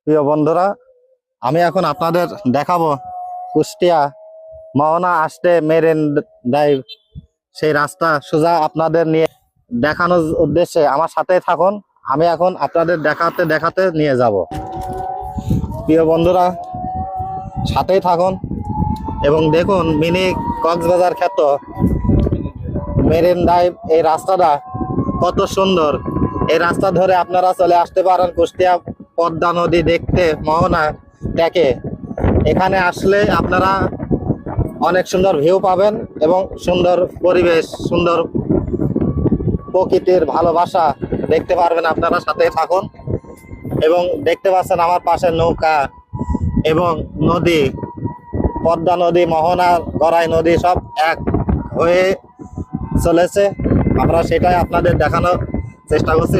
প্রিয় বন্ধুরা, আমি এখন আপনাদের দেখাবো কুষ্টিয়া মোহনা আসতে মেরিন ড্রাইভ সেই রাস্তা সোজা আপনাদের নিয়ে দেখানোর উদ্দেশ্যে আমার সাথে থাকুন। আমি এখন আপনাদের দেখাতে দেখাতে নিয়ে যাব। প্রিয় বন্ধুরা, সাথেই থাকুন এবং দেখুন মিনি কক্সবাজার খ্যাত মেরিন ড্রাইভ এই রাস্তাটা কত সুন্দর। এই রাস্তা ধরে আপনারা চলে আসতে পারেন কুষ্টিয়া পদ্মা নদী দেখতে মোহনা ট্যাকে। এখানে আসলে আপনারা অনেক সুন্দর ভিউ পাবেন এবং সুন্দর পরিবেশ, সুন্দর প্রকৃতির ভালোবাসা দেখতে পারবেন। আপনারা সাথে থাকুন এবং দেখতে পাচ্ছেন আমার পাশে নৌকা এবং নদী, পদ্মা নদী, মোহনা, গড়াই নদী সব এক হয়ে চলেছে। আমরা সেটাই আপনাদের দেখানোর চেষ্টা করছি।